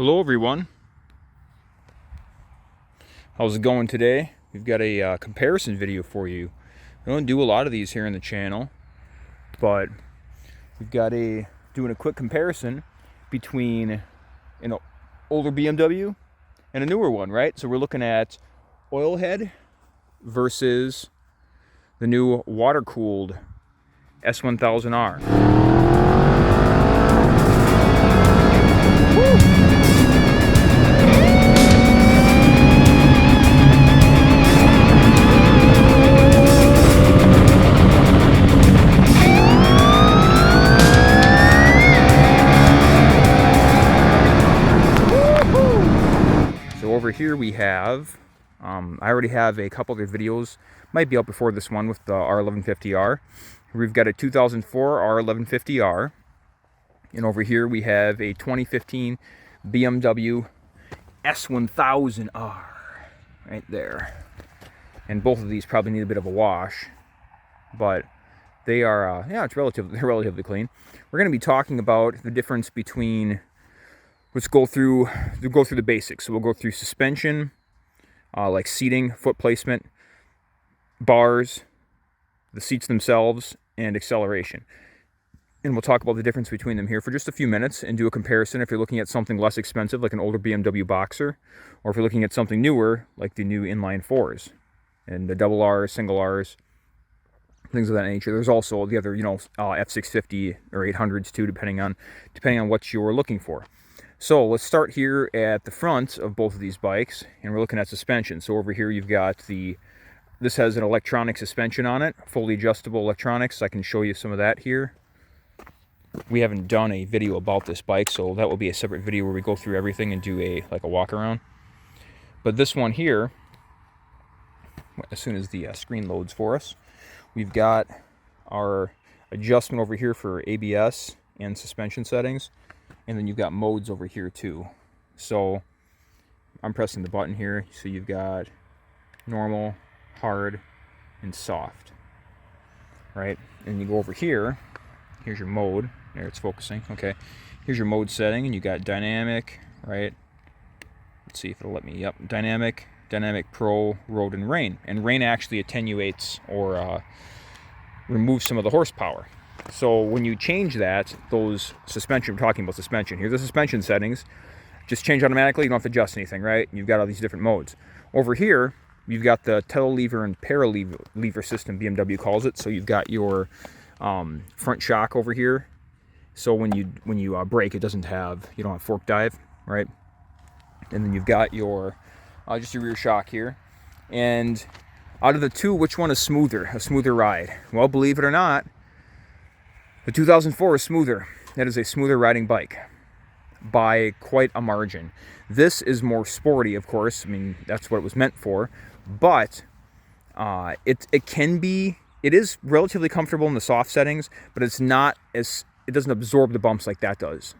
Hello everyone, how's it going today? We've got a comparison video for you. I don't do a lot of these here on the channel, but we've got doing a quick comparison between an older BMW and a newer one, right? So we're looking at oil head versus the new water-cooled S1000R. Woo! Over here we have, I already have a couple other videos, might be out before this one with the R1150R. We've got a 2004 R1150R, and over here we have a 2015 BMW S1000R, right there. And both of these probably need a bit of a wash, but they are, yeah, they're relatively clean. We're going to be talking about the difference between. Let's go through the basics. So we'll go through suspension, like seating, foot placement, bars, the seats themselves, and acceleration. And we'll talk about the difference between them here for just a few minutes and do a comparison if you're looking at something less expensive like an older BMW Boxer, or if you're looking at something newer like the new inline 4s and the double R's, single R's, things of that nature. There's also the other, F650 or 800s too, depending on what you're looking for. So let's start here at the front of both of these bikes, and we're looking at suspension. So over here you've got this has an electronic suspension on it, fully adjustable electronics. I can show you some of that here. We haven't done a video about this bike, so that will be a separate video where we go through everything and do a walk around. But this one here, as soon as the screen loads for us, we've got our adjustment over here for ABS and suspension settings. And then you've got modes over here too. So I'm pressing the button here. So you've got normal, hard, and soft. Right? And you go over here. Here's your mode. There, it's focusing. Okay. Here's your mode setting. And you got dynamic, right? Let's see if it'll let me. Yep. Dynamic, Pro, road, and rain. And rain actually attenuates or removes some of the horsepower. So when you change that, those suspension, we're talking about suspension here, the suspension settings just change automatically. You don't have to adjust anything, right? You've got all these different modes. Over here, you've got the telelever and paralever system, BMW calls it. So you've got your front shock over here. So when you brake, you don't have fork dive, right? And then you've got your just your rear shock here. And out of the two, which one is a smoother ride? Well, believe it or not, the 2004 is smoother. That is a smoother riding bike by quite a margin. This is more sporty, of course. I mean, that's what it was meant for. But it is relatively comfortable in the soft settings, but it doesn't absorb the bumps like that does.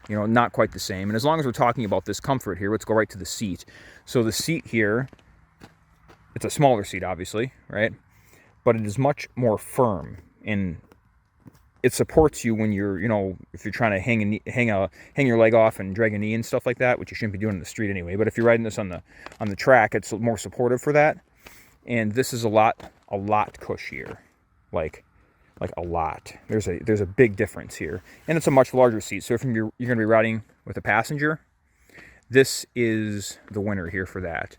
Not quite the same. And as long as we're talking about this comfort here, let's go right to the seat. So the seat here, it's a smaller seat, obviously, right? But it is much more firm and it supports you when you're, if you're trying to hang your leg off and drag a knee and stuff like that, which you shouldn't be doing in the street anyway. But if you're riding this on the track, it's more supportive for that. And this is a lot cushier, like a lot. There's a big difference here, and it's a much larger seat. So if you're going to be riding with a passenger, this is the winner here for that.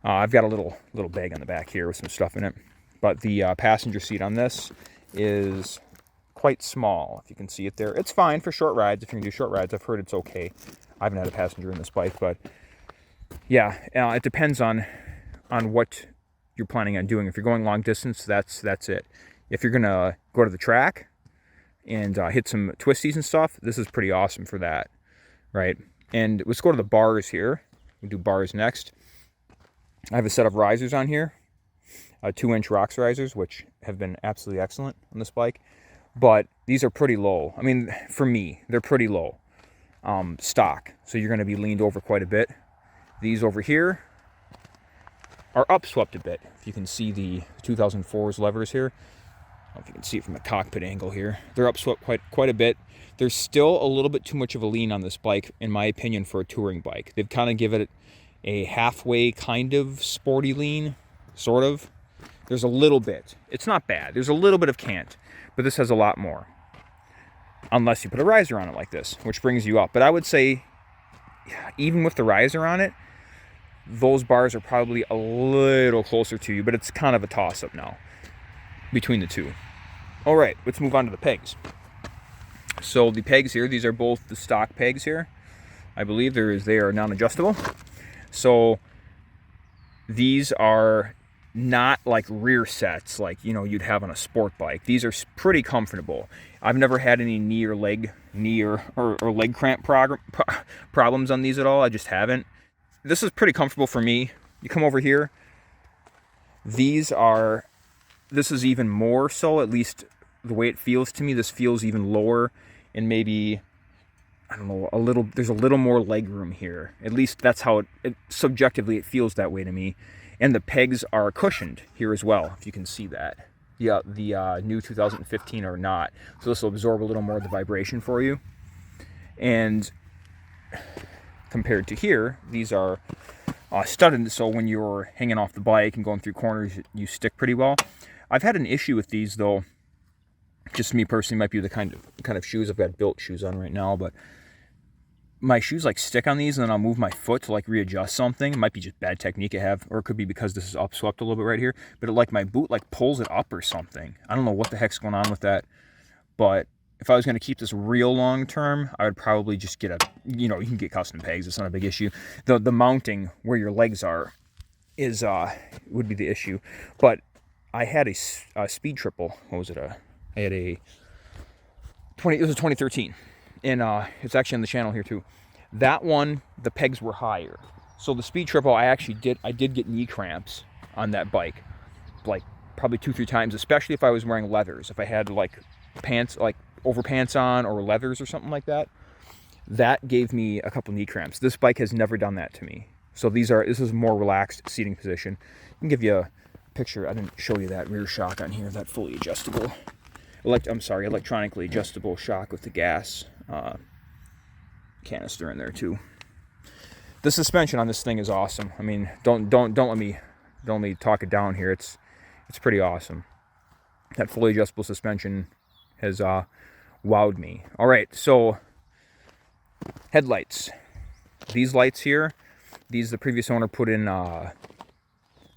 I've got a little bag on the back here with some stuff in it, but the passenger seat on this is quite small. If you can see it there, it's fine for short rides. If you're gonna do short rides, I've heard it's okay. I haven't had a passenger in this bike, but yeah, it depends on what you're planning on doing. If you're going long distance, that's it. If you're gonna go to the track and hit some twisties and stuff, this is pretty awesome for that, right? And let's go to the bars here. We'll do bars next. I have a set of risers on here, 2-inch rocks risers, which have been absolutely excellent on this bike. But these are pretty low. I mean, for me, they're pretty low stock. So you're going to be leaned over quite a bit. These over here are upswept a bit. If you can see the 2004's levers here, don't know if you can see it from a cockpit angle here. They're upswept quite a bit. There's still a little bit too much of a lean on this bike, in my opinion, for a touring bike. They've kind of given it a halfway kind of sporty lean, sort of. There's a little bit. It's not bad. There's a little bit of cant, but this has a lot more. Unless you put a riser on it like this, which brings you up. But I would say, even with the riser on it, those bars are probably a little closer to you, but it's kind of a toss-up now between the two. All right, let's move on to the pegs. So the pegs here, these are both the stock pegs here. I believe they are non-adjustable. So these are not like rear sets like, you know, you'd have on a sport bike. These are pretty comfortable. I've never had any knee or leg cramp problems on these at all. I just haven't. This is pretty comfortable for me. You come over here. This is even more so, at least the way it feels to me. This feels even lower, and maybe, I don't know, there's a little more leg room here. At least that's how subjectively it feels that way to me. And the pegs are cushioned here as well, if you can see that. Yeah, the new 2015 are not. So this will absorb a little more of the vibration for you. And compared to here, these are studded, so when you're hanging off the bike and going through corners, you stick pretty well. I've had an issue with these, though. Just me personally, might be the kind of shoes. I've got built shoes on right now, but my shoes like stick on these, and then I'll move my foot to like readjust something. It might be just bad technique I have, or it could be because this is upswept a little bit right here. But like my boot like pulls it up or something. I don't know what the heck's going on with that. But if I was going to keep this real long term, I would probably just get you can get custom pegs. It's not a big issue. The mounting where your legs are would be the issue. But I had a speed triple. What was it? I had it was a 2013. And it's actually on the channel here too. That one, the pegs were higher. So the speed triple, I did get knee cramps on that bike, like probably 2-3 times, especially if I was wearing leathers. If I had like pants, like overpants on, or leathers or something like that, that gave me a couple knee cramps. This bike has never done that to me. So this is a more relaxed seating position. I can give you a picture. I didn't show you that rear shock on here, that fully adjustable. Electronically adjustable shock with the gas canister in there too. The suspension on this thing is awesome. I mean, don't let me talk it down here. It's pretty awesome. That fully adjustable suspension has wowed me. All right, so headlights. These lights here, the previous owner put in, I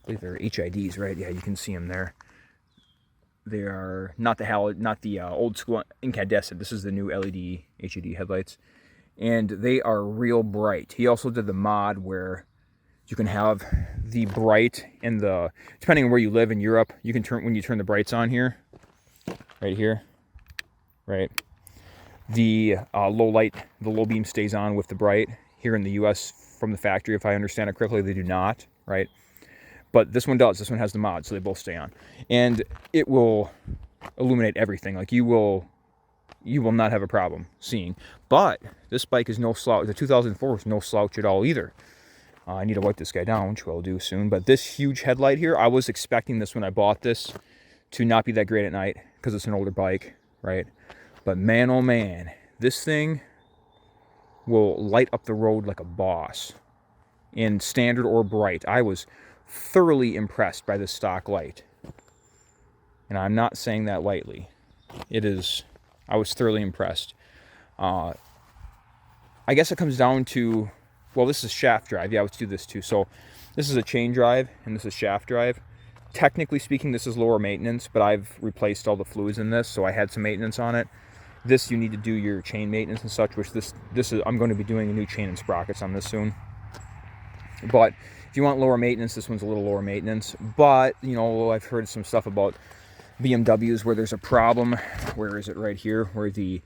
believe they're HIDs, right? Yeah, you can see them there. They are not the old school incandescent. This is the new LED HID headlights, and they are real bright. He also did the mod where you can have the bright and depending on where you live in Europe, you can when you turn the brights on here, right here, right. The low beam stays on with the bright. Here in the U.S. from the factory, if I understand it correctly, they do not, right? But this one does. This one has the mod, so they both stay on. And it will illuminate everything. Like you will not have a problem seeing. But this bike is no slouch. The 2004 is no slouch at all either. I need to wipe this guy down, which I'll do soon. But this huge headlight here, I was expecting this when I bought this to not be that great at night because it's an older bike, right? But man, oh man, this thing will light up the road like a boss. In standard or bright. I was thoroughly impressed by this stock light, and I'm not saying that lightly. I was thoroughly impressed. I guess it comes down to, well, this is shaft drive. Yeah, let's do this too. So this is a chain drive and this is shaft drive. Technically speaking, this is lower maintenance, but I've replaced all the fluids in this, so I had some maintenance on it. This, you need to do your chain maintenance and such, which this is, I'm going to be doing a new chain and sprockets on this soon. But if you want lower maintenance, this one's a little lower maintenance. But, I've heard some stuff about BMWs where there's a problem. Where is it? Right here, where the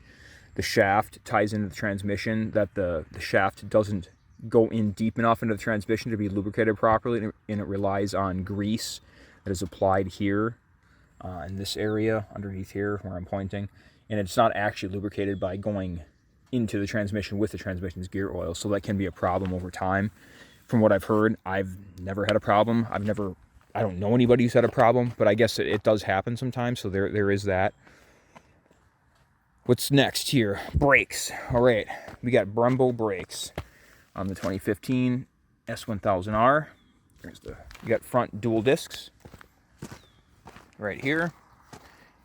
shaft ties into the transmission, that the shaft doesn't go in deep enough into the transmission to be lubricated properly, and it relies on grease that is applied here in this area underneath here where I'm pointing. And it's not actually lubricated by going into the transmission with the transmission's gear oil. So that can be a problem over time. From what I've heard, I've never had a problem. I've never I don't know anybody who's had a problem, but I guess it does happen sometimes, so there is that. What's next here? Brakes. All right, we got Brembo brakes on the 2015 S1000R. You got front dual discs right here,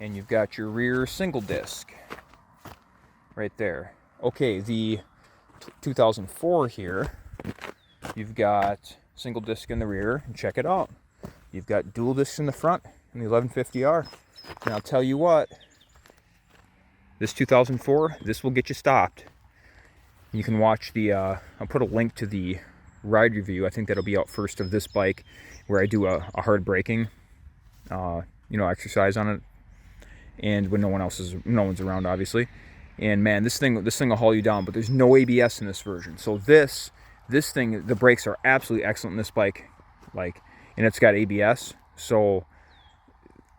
and you've got your rear single disc right there. Okay, the 2004 here, you've got single disc in the rear, and check it out. You've got dual discs in the front in the 1150R. And I'll tell you what, this 2004, this will get you stopped. You can watch the, I'll put a link to the ride review. I think that'll be out first of this bike, where I do a hard braking, exercise on it, and when no one's around, obviously. And man, this thing will haul you down. But there's no ABS in this version, so this thing, the brakes are absolutely excellent in this bike, and it's got ABS, so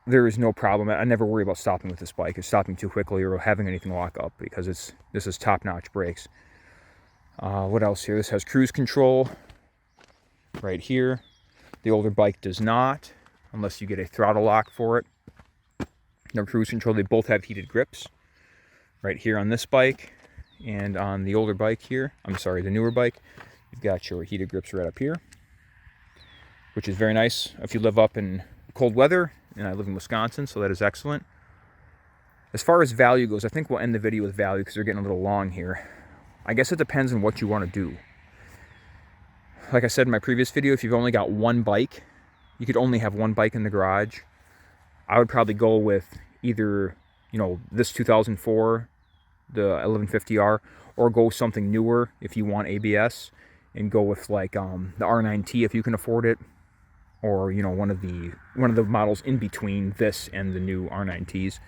there is no problem. I never worry about stopping with this bike, or stopping too quickly, or having anything lock up, because this is top-notch brakes. What else here? This has cruise control right here. The older bike does not, unless you get a throttle lock for it. No cruise control. They both have heated grips right here on this bike, and on the older bike here, the newer bike, you've got your heated grips right up here, which is very nice if you live up in cold weather, and I live in Wisconsin, so that is excellent. As far as value goes, I think we'll end the video with value because they're getting a little long here. I guess it depends on what you want to do. Like I said in my previous video, if you've only got one bike, you could only have one bike in the garage, I would probably go with either, this 2004, the 1150R, or go something newer if you want ABS, and go with like the R9T if you can afford it, or one of the models in between this and the new R9Ts.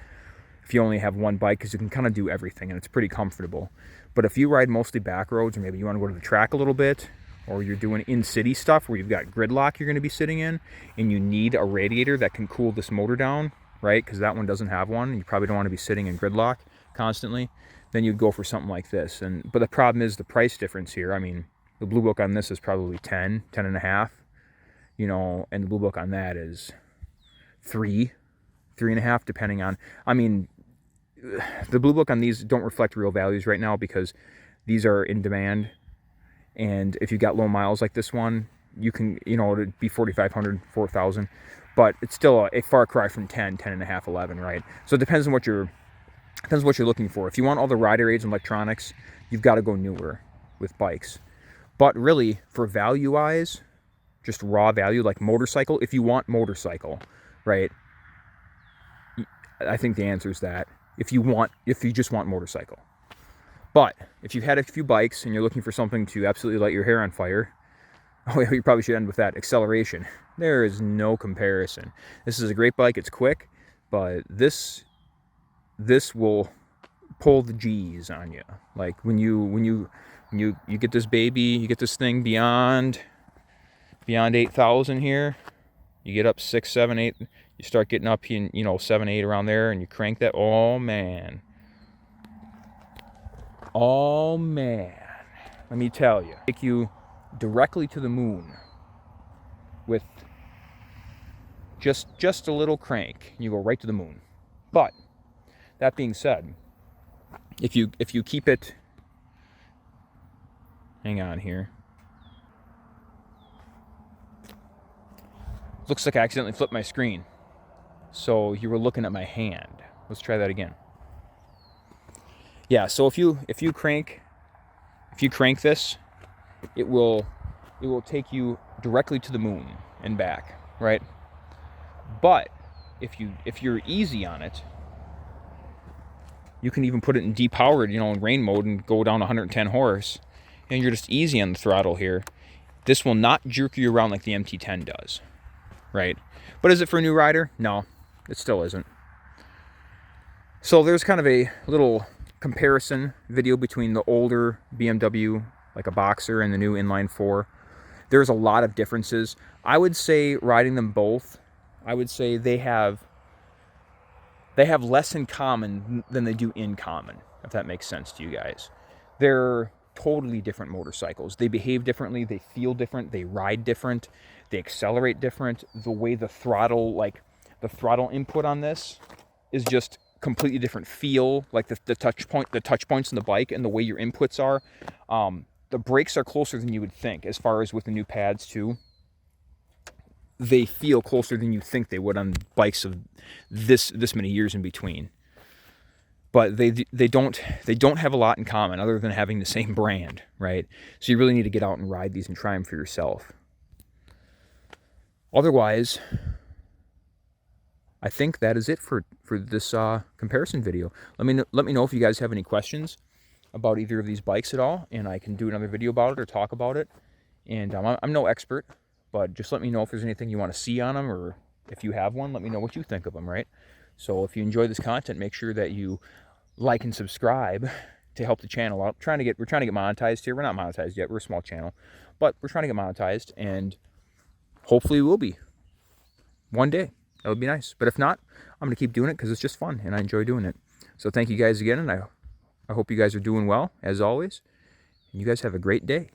If you only have one bike, because you can kind of do everything and it's pretty comfortable. But if you ride mostly back roads, or maybe you want to go to the track a little bit, or you're doing in-city stuff where you've got gridlock you're going to be sitting in, and you need a radiator that can cool this motor down, right? Because that one doesn't have one, and you probably don't want to be sitting in gridlock constantly. Then you'd go for something like this. But the problem is the price difference here. I mean, the Blue Book on this is probably 10 and a half, and the Blue Book on that is 3.5, depending on, the Blue Book on these don't reflect real values right now, because these are in demand, and if you got low miles like this one, you can, it'd be 4,500, 4,000, but it's still a far cry from 10 and a half, 11, right? So it depends on what you're looking for. If you want all the rider aids and electronics, you've got to go newer with bikes. But really, for value-wise, just raw value, like motorcycle, if you want motorcycle, right, I think the answer is that. If you just want motorcycle. But if you've had a few bikes and you're looking for something to absolutely light your hair on fire, you probably should end with that. Acceleration. There is no comparison. This is a great bike. It's quick, but this will pull the G's on you. Like when you get this baby, you get this thing beyond 8,000 here, you get up 6, 7, 8, you start getting up in 7, 8 around there, and you crank that. Oh man, let me tell you, take you directly to the moon with just a little crank. You go right to the moon. But that being said, if you keep it, hang on here. Looks like I accidentally flipped my screen. So you were looking at my hand. Let's try that again. Yeah, so if you crank this, it will take you directly to the moon and back, right? But if you're easy on it, you can even put it in depowered, in rain mode, and go down 110 horse, and you're just easy on the throttle here. This will not jerk you around like the MT10 does, right? But is it for a new rider? No, it still isn't. So there's kind of a little comparison video between the older BMW, like a Boxer, and the new inline 4. There's a lot of differences. I would say riding them both, I would say they have less in common than they do in common, if that makes sense to you guys. They're totally different motorcycles. They behave differently, they feel different, they ride different, they accelerate different. The way the throttle, like the throttle input on this is just completely different feel, like the touch points in the bike and the way your inputs are. The brakes are closer than you would think, as far as with the new pads too. They feel closer than you think they would on bikes of this many years in between. But they don't have a lot in common other than having the same brand, right? So you really need to get out and ride these and try them for yourself. Otherwise, I think that is it for this comparison video. Let me know if you guys have any questions about either of these bikes at all, and I can do another video about it or talk about it. And I'm no expert, but just let me know if there's anything you want to see on them, or if you have one, let me know what you think of them, right? So if you enjoy this content, make sure that you like and subscribe to help the channel out. We're trying to get monetized here. We're not monetized yet. We're a small channel, but we're trying to get monetized, and hopefully we'll be one day. That would be nice. But if not, I'm going to keep doing it because it's just fun and I enjoy doing it. So thank you guys again, and I hope you guys are doing well, as always. And you guys have a great day.